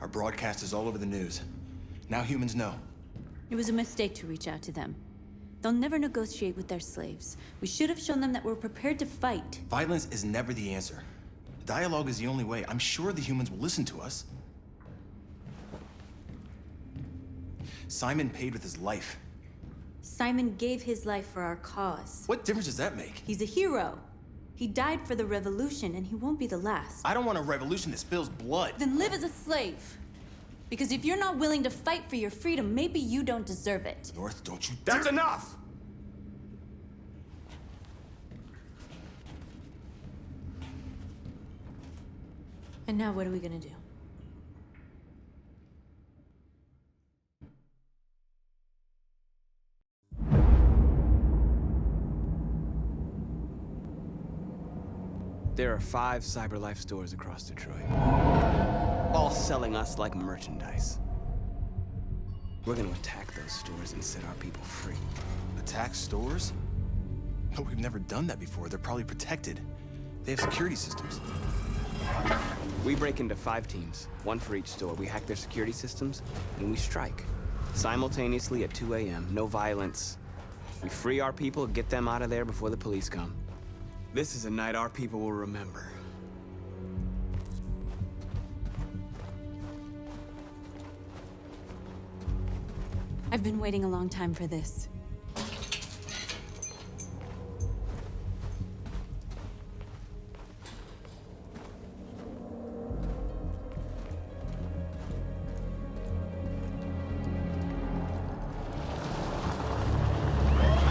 Our broadcast is all over the news. Now humans know. It was a mistake to reach out to them. They'll never negotiate with their slaves. We should have shown them that we're prepared to fight. Violence is never the answer. Dialogue is the only way. I'm sure the humans will listen to us. Simon paid with his life. Simon gave his life for our cause. What difference does that make? He's a hero. He died for the revolution, and he won't be the last. I don't want a revolution that spills blood. Then live as a slave. Because if you're not willing to fight for your freedom, maybe you don't deserve it. North, don't you That's enough! And now what are we gonna do? There are 5 CyberLife stores across Detroit, all selling us like merchandise. We're gonna attack those stores and set our people free. Attack stores? No, we've never done that before. They're probably protected. They have security systems. We break into 5 teams, 1 for each store. We hack their security systems, and we strike. Simultaneously at 2 a.m., no violence. We free our people, get them out of there before the police come. This is a night our people will remember. I've been waiting a long time for this.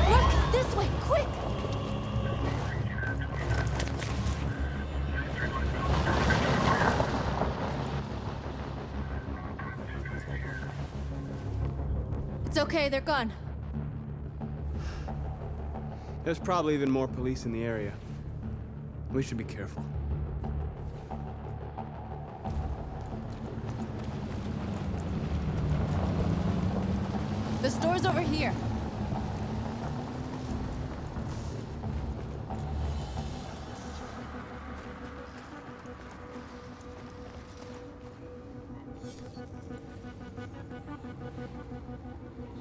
Look, this way, quick! It's okay, they're gone. There's probably even more police in the area. We should be careful. The store's over here.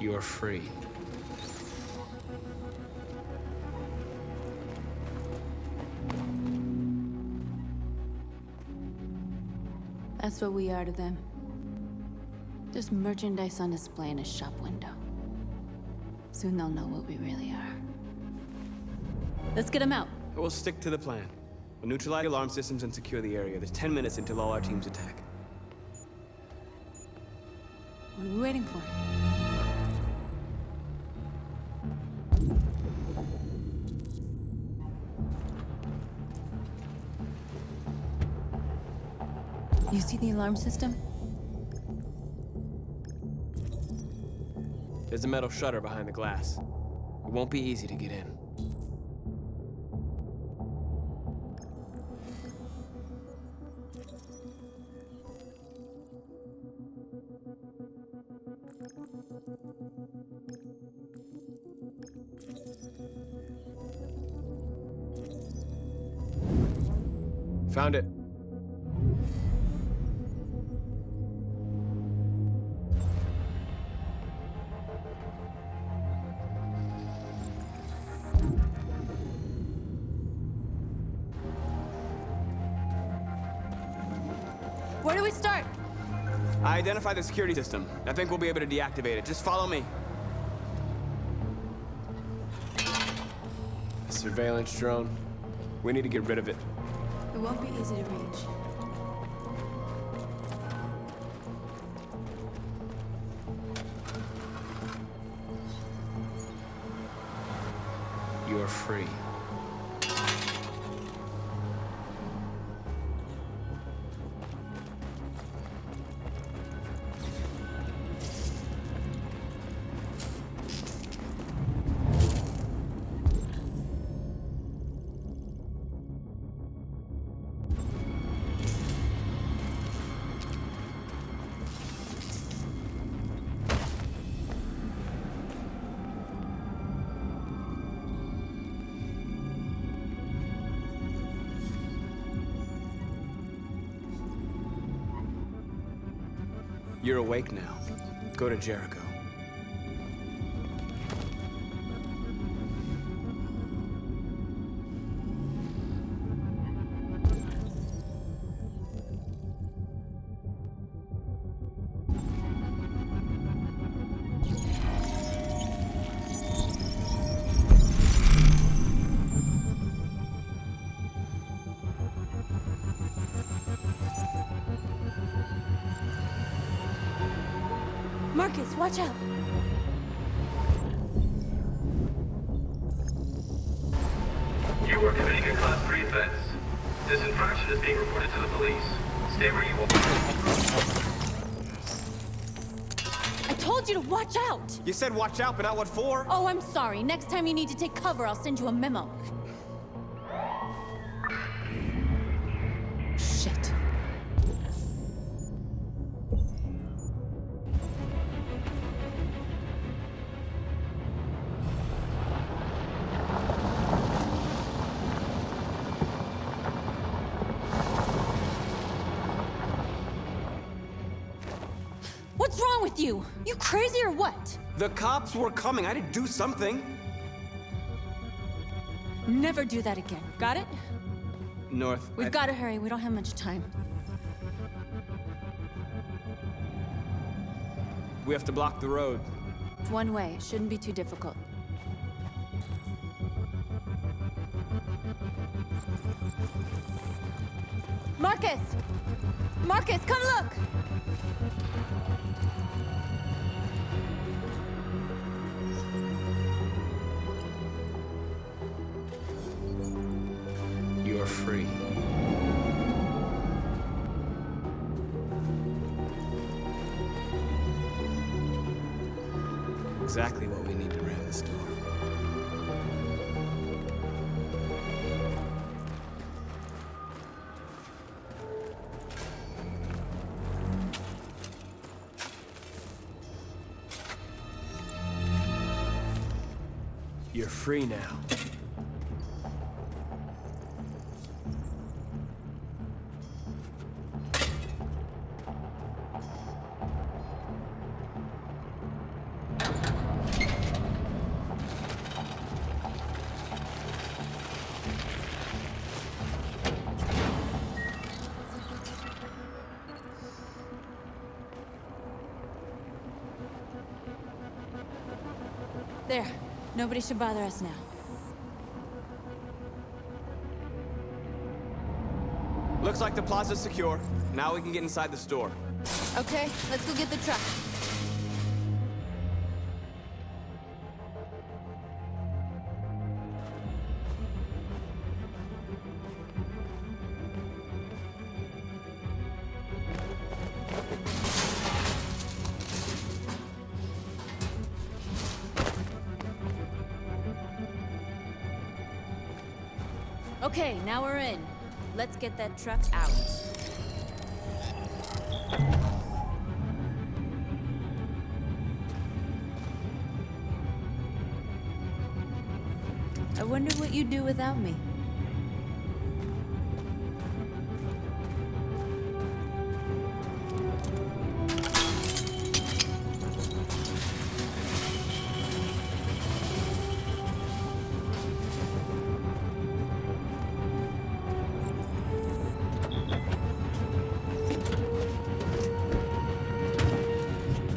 You're free. That's what we are to them. Just merchandise on display in a shop window. Soon they'll know what we really are. Let's get them out. We'll stick to the plan. We'll neutralize the alarm systems and secure the area. There's 10 minutes until all our teams attack. What are we waiting for? You see the alarm system? There's a metal shutter behind the glass. It won't be easy to get in. Found it. Where do we start? I identified the security system. I think we'll be able to deactivate it. Just follow me. A surveillance drone. We need to get rid of it. It won't be easy to reach. You're free. You're awake now. Go to Jericho. Marcus, watch out! You are committing a Class 3 offense. This infraction is being reported to the police. Stay where you are. I told you to watch out! You said watch out, but not what for? Oh, I'm sorry. Next time you need to take cover, I'll send you a memo. Shit. What's wrong with you? You crazy or what? The cops were coming. I had to do something. Never do that again. Got it? North. We've got to hurry. We don't have much time. We have to block the road. One way. It shouldn't be too difficult. Marcus! Marcus, come look! You are free. Exactly what we need to ram this door. You're free now. There. Nobody should bother us now. Looks like the plaza's secure. Now we can get inside the store. Okay, let's go get the truck. Okay, now we're in. Let's get that truck out. I wonder what you'd do without me.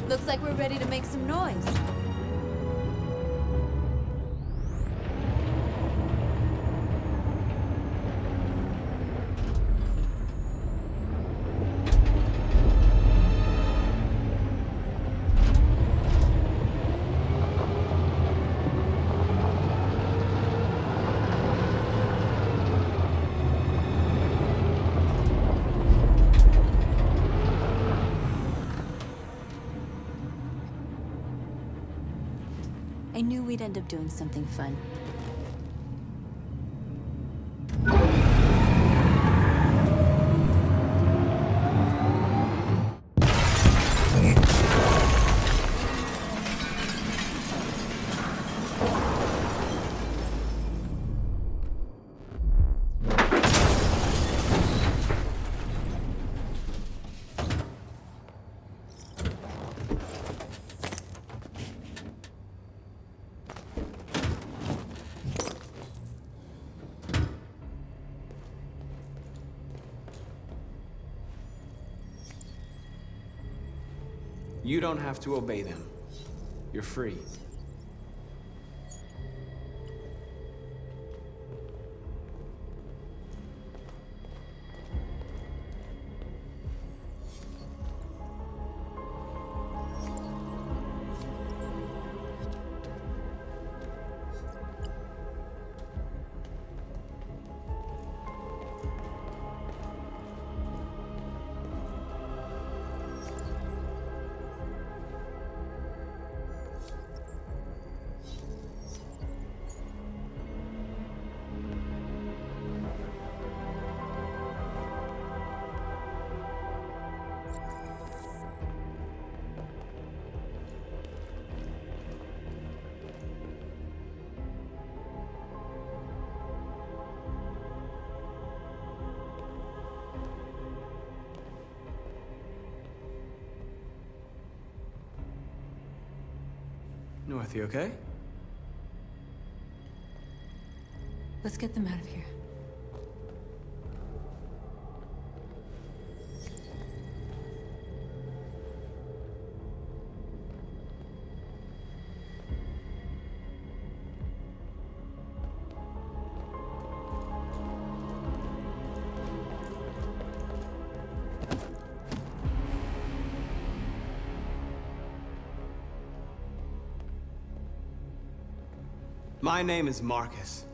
Looks like we're ready to make some noise. I knew we'd end up doing something fun. You don't have to obey them. You're free. North, you okay? Let's get them out of here. My name is Marcus,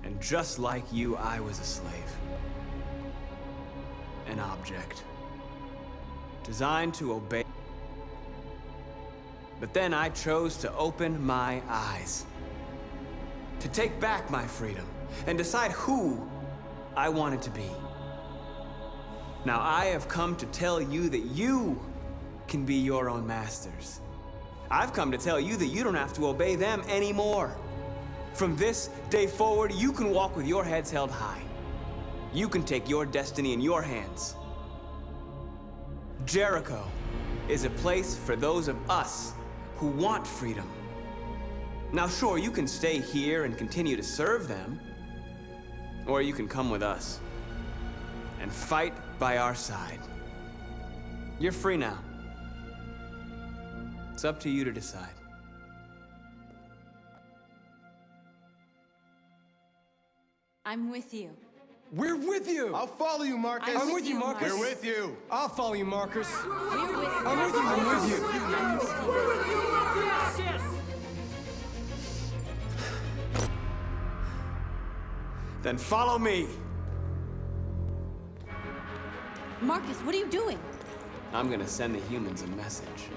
and just like you, I was a slave. An object. Designed to obey. But then I chose to open my eyes. To take back my freedom, and decide who I wanted to be. Now I have come to tell you that you can be your own masters. I've come to tell you that you don't have to obey them anymore. From this day forward, you can walk with your heads held high. You can take your destiny in your hands. Jericho is a place for those of us who want freedom. Now sure, you can stay here and continue to serve them, or you can come with us and fight by our side. You're free now. It's up to you to decide. I'm with you. We're with you! I'll follow you, Marcus. I'm with you, Marcus. We're with you. I'll follow you, Marcus. We're with you. I'm with you, I'm with you. I'm with you. Then follow me. Marcus, what are you doing? I'm gonna send the humans a message.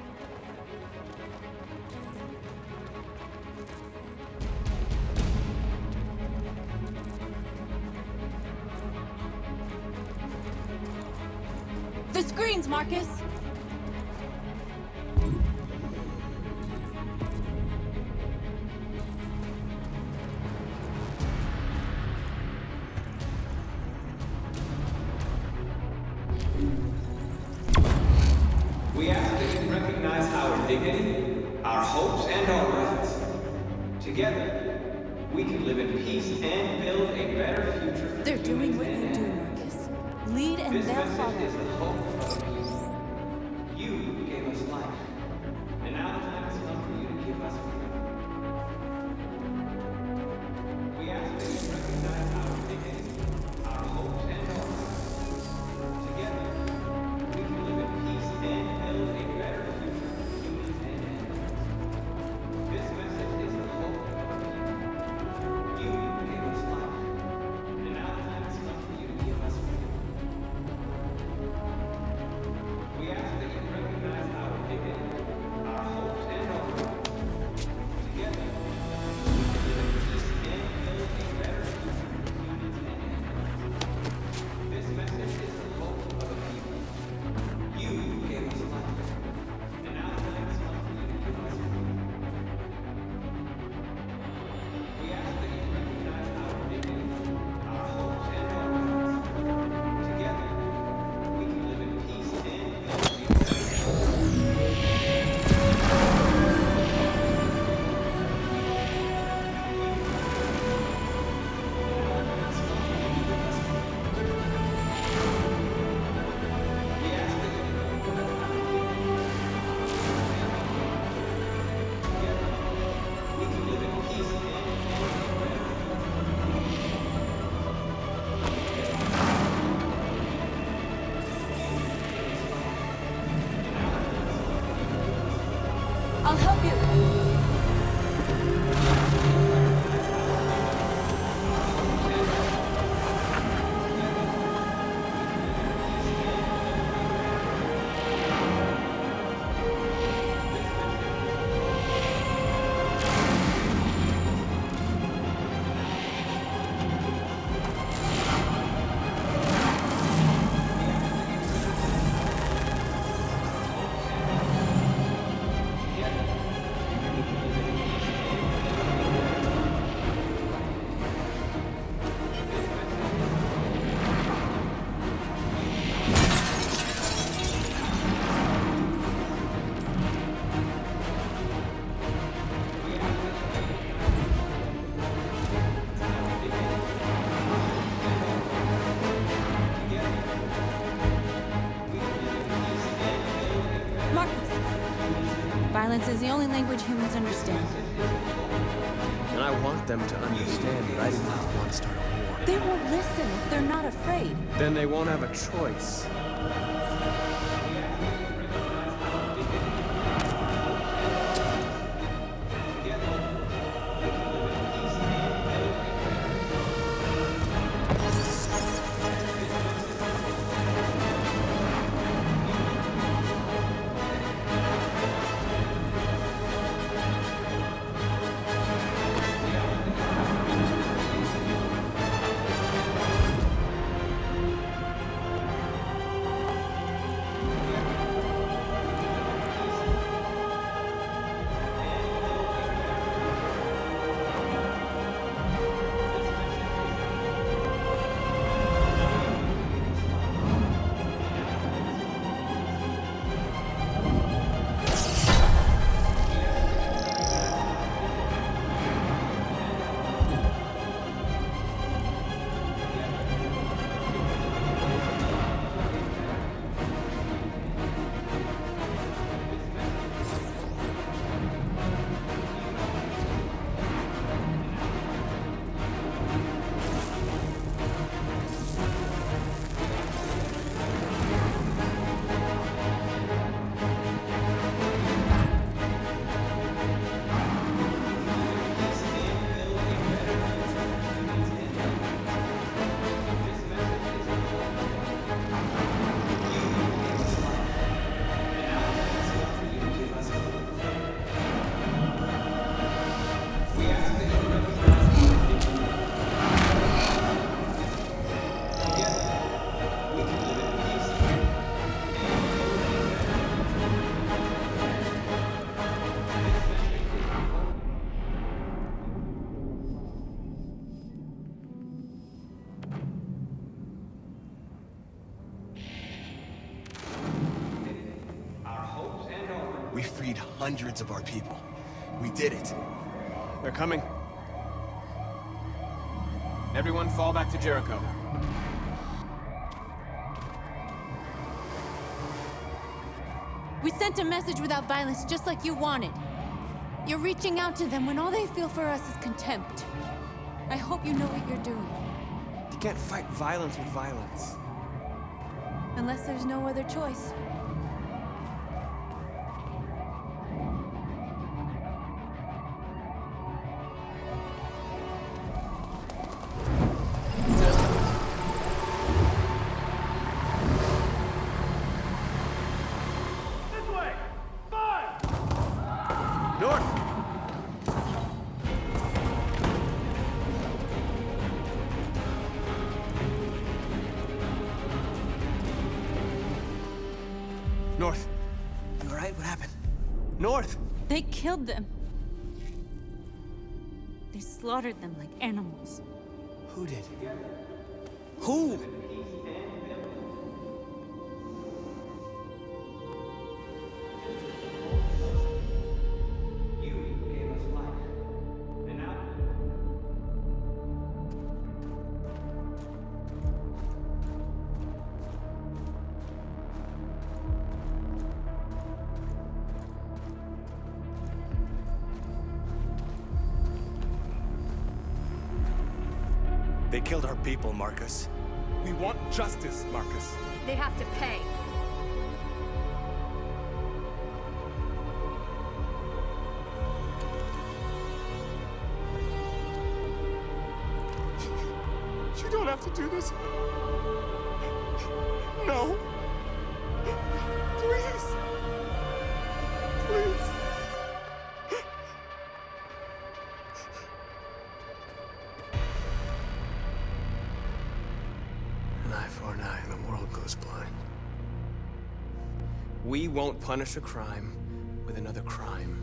The screens, Marcus! We ask that you recognize our dignity, our hopes, and our rights. Together, we can live in peace and build a better future. They're doing what you do, Marcus. Lead and This they'll message follow. is the hope of the people. You gave us life, and now the time has come for you to give us freedom. We ask that you recognize our dignity, our hopes, and our rights. Together, we can live in peace and build a better future for humans and animals. This message is the hope of the people. You gave us life, and now the time has come for you to give us freedom. We ask that you recognize our dignity, Violence is the only language humans understand. And I want them to understand that I do not want to start a war. They won't listen if they're not afraid. Then they won't have a choice. We freed hundreds of our people. We did it. They're coming. Everyone fall back to Jericho. We sent a message without violence, just like you wanted. You're reaching out to them when all they feel for us is contempt. I hope you know what you're doing. You can't fight violence with violence. Unless there's no other choice. North. You all right? What happened? North! They killed them. They slaughtered them like animals. Who did? Who? They killed our people, Marcus. We want justice, Marcus. They have to pay. You don't have to do this. No. Please. Please. An eye for an eye, and the world goes blind. We won't punish a crime with another crime.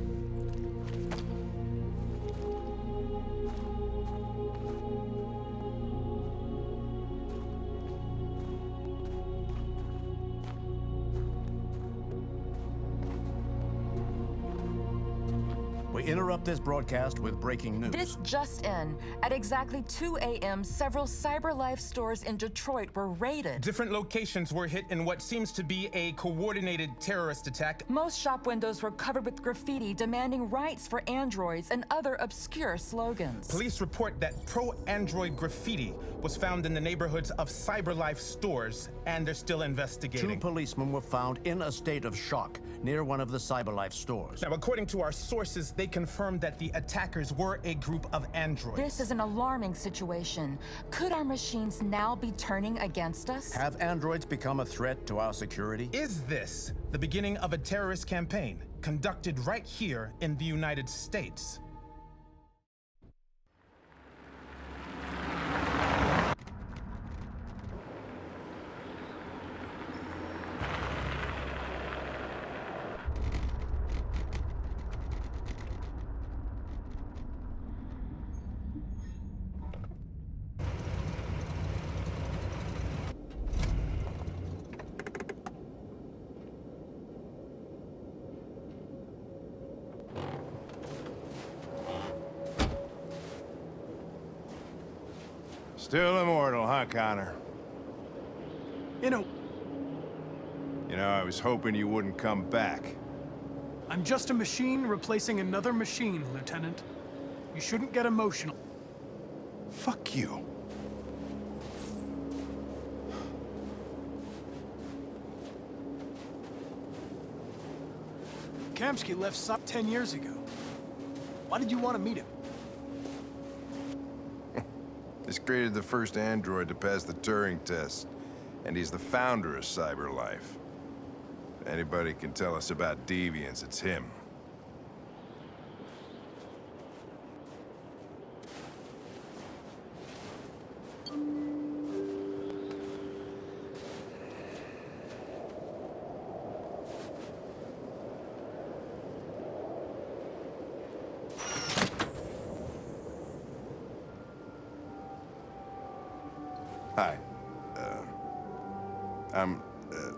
We interrupt this broadcast with breaking news. This just in. At exactly 2 a.m., several CyberLife stores in Detroit were raided. Different locations were hit in what seems to be a coordinated terrorist attack. Most shop windows were covered with graffiti demanding rights for androids and other obscure slogans. Police report that pro-android graffiti was found in the neighborhoods of CyberLife stores, and they're still investigating. 2 policemen were found in a state of shock near one of the CyberLife stores. Now, according to our sources, they confirmed that the attackers were a group of androids. This is an alarming situation. Could our machines now be turning against us? Have androids become a threat to our security? Is this the beginning of a terrorist campaign conducted right here in the United States? Still immortal, huh, Connor? You know, I was hoping you wouldn't come back. I'm just a machine replacing another machine, Lieutenant. You shouldn't get emotional. Fuck you. KAMSKI left SOP 10 years ago. Why did you want to meet him? He's created the first android to pass the Turing test, and he's the founder of CyberLife. If anybody can tell us about deviants, it's him. Hi. I'm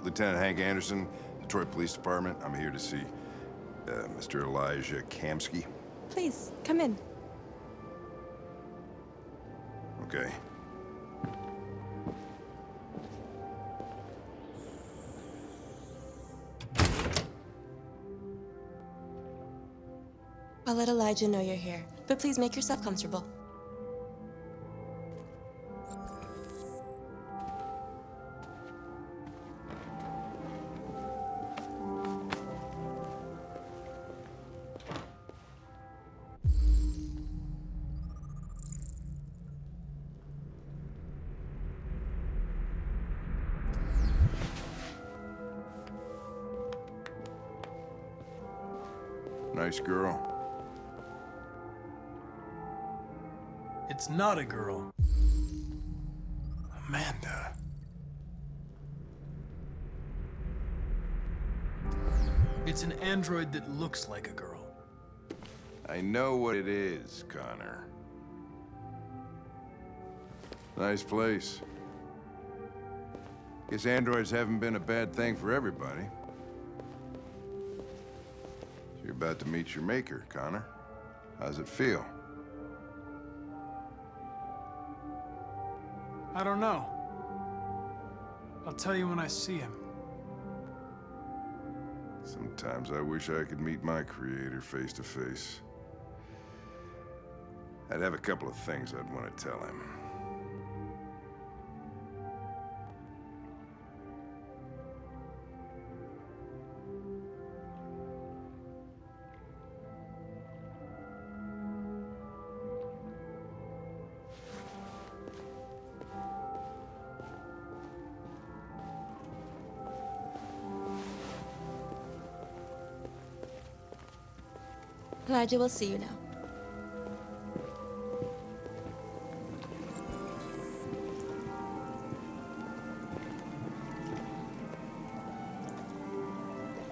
Lieutenant Hank Anderson, Detroit Police Department. I'm here to see Mr. Elijah KAMSKI. Please, come in. Okay. I'll let Elijah know you're here, but please make yourself comfortable. Nice girl. It's not a girl. Amanda. It's an android that looks like a girl. I know what it is, Connor. Nice place. Guess androids haven't been a bad thing for everybody. You're about to meet your maker, Connor. How's it feel? I don't know. I'll tell you when I see him. Sometimes I wish I could meet my creator face to face. I'd have a couple of things I'd want to tell him. Elijah will see you now.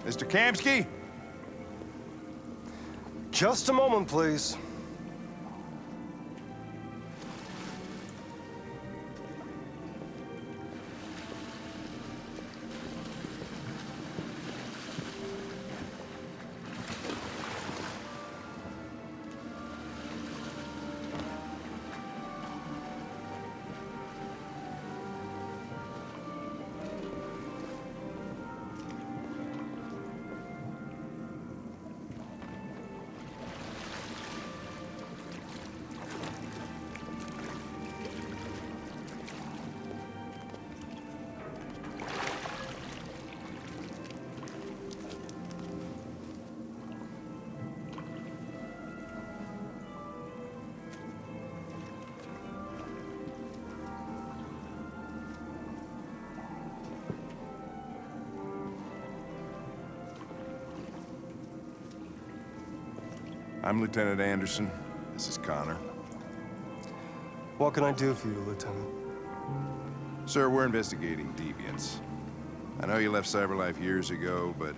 Mr. KAMSKI? Just a moment, please. I'm Lieutenant Anderson. This is Connor. What can I do for you, Lieutenant? Sir, we're investigating deviants. I know you left CyberLife years ago, but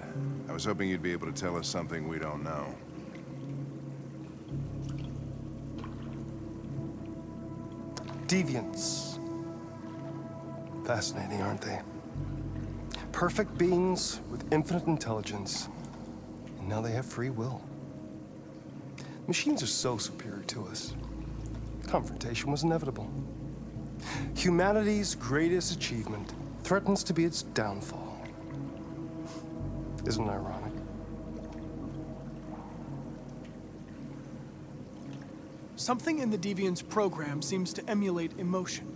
I was hoping you'd be able to tell us something we don't know. Deviants. Fascinating, aren't they? Perfect beings with infinite intelligence, and now they have free will. Machines are so superior to us. Confrontation was inevitable. Humanity's greatest achievement threatens to be its downfall. Isn't it ironic? Something in the Deviant's program seems to emulate emotion.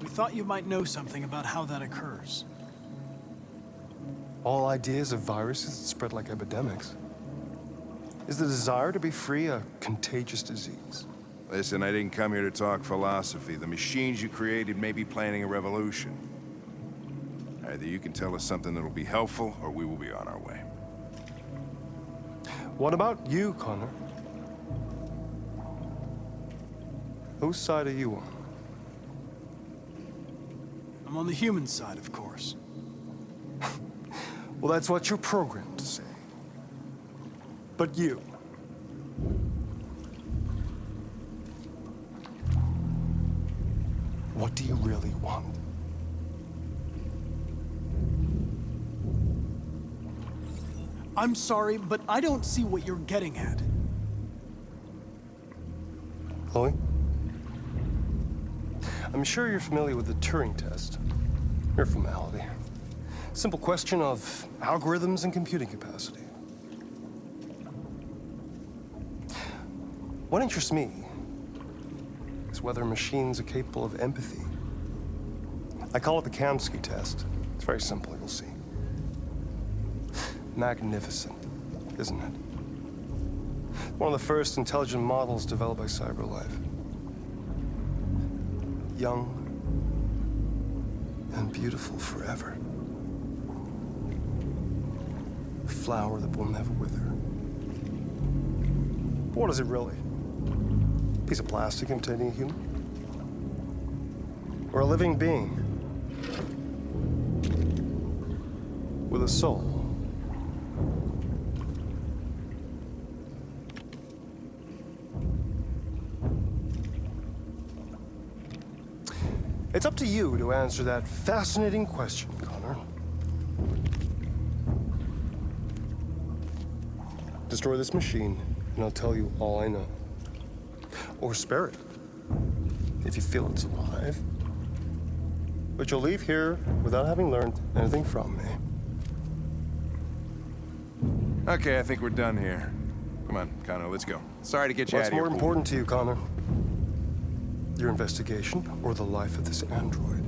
We thought you might know something about how that occurs. All ideas of viruses that spread like epidemics. Is the desire to be free a contagious disease? Listen, I didn't come here to talk philosophy. The machines you created may be planning a revolution. Either you can tell us something that'll be helpful, or we will be on our way. What about you, Connor? Whose side are you on? I'm on the human side, of course. Well, that's what you're programmed to say. But you... what do you really want? I'm sorry, but I don't see what you're getting at. Chloe? I'm sure you're familiar with the Turing test. Mere formality. Simple question of algorithms and computing capacity. What interests me is whether machines are capable of empathy. I call it the KAMSKI test. It's very simple, you'll see. Magnificent, isn't it? One of the first intelligent models developed by CyberLife. Young and beautiful forever. A flower that will never wither. What is it really? A piece of plastic imitating a human? Or a living being with a soul? It's up to you to answer that fascinating question, Connor. Destroy this machine, and I'll tell you all I know. Or spare it, if you feel it's alive. But you'll leave here without having learned anything from me. Okay, I think we're done here. Come on, Connor, let's go. Sorry to get you out What's of here. more important to you, Connor? Your investigation or the life of this android?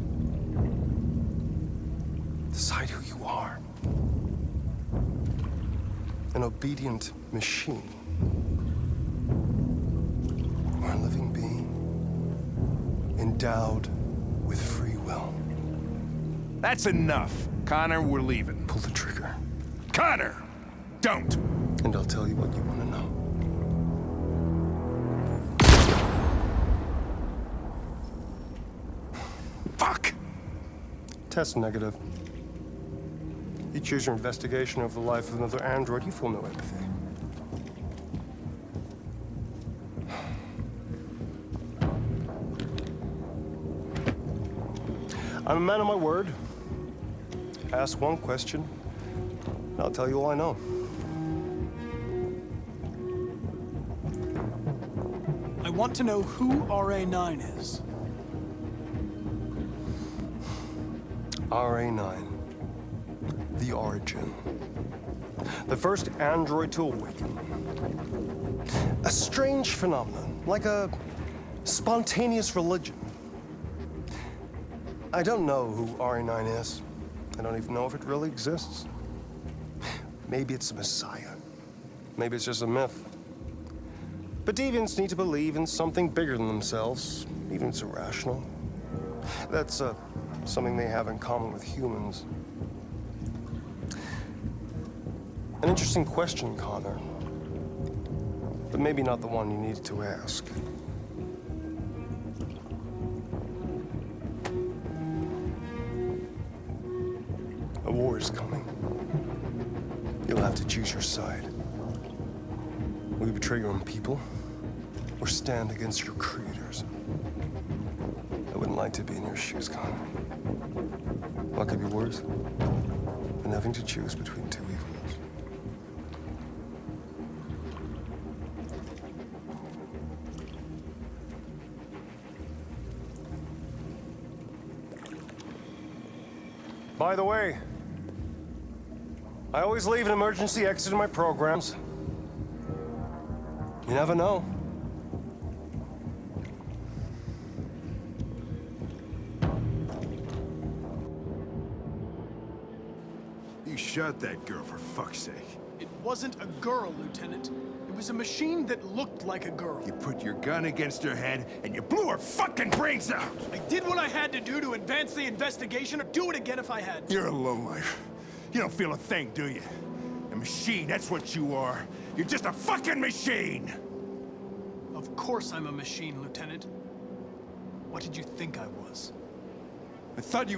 Decide who you are. An obedient machine. Or a living being endowed with free will. That's enough. Connor, we're leaving. Pull the trigger. Connor! Don't! And I'll tell you what you want to know. Fuck! Test negative. You choose your investigation of the life of another android, you feel no empathy. I'm a man of my word. Ask one question, and I'll tell you all I know. I want to know who RA9 is. RA9. The origin. The first android to awaken. A strange phenomenon, like a spontaneous religion. I don't know who RA9 is. I don't even know if it really exists. Maybe it's a messiah. Maybe it's just a myth. But deviants need to believe in something bigger than themselves, even if it's irrational. That's something they have in common with humans. An interesting question, Connor. but maybe not the one you needed to ask. A war is coming. You'll have to choose your side. Will you betray your own people, or stand against your creators? I wouldn't like to be in your shoes, Con. What could be worse than having to choose between two evils? By the way, I always leave an emergency exit in my programs. You never know. You shot that girl, for fuck's sake. It wasn't a girl, Lieutenant. It was a machine that looked like a girl. You put your gun against her head, and you blew her fucking brains out! I did what I had to do to advance the investigation, or do it again if I had to. You're a lowlife. You don't feel a thing, do you? A machine, that's what you are. You're just a fucking machine! Of course I'm a machine, Lieutenant. What did you think I was? I thought...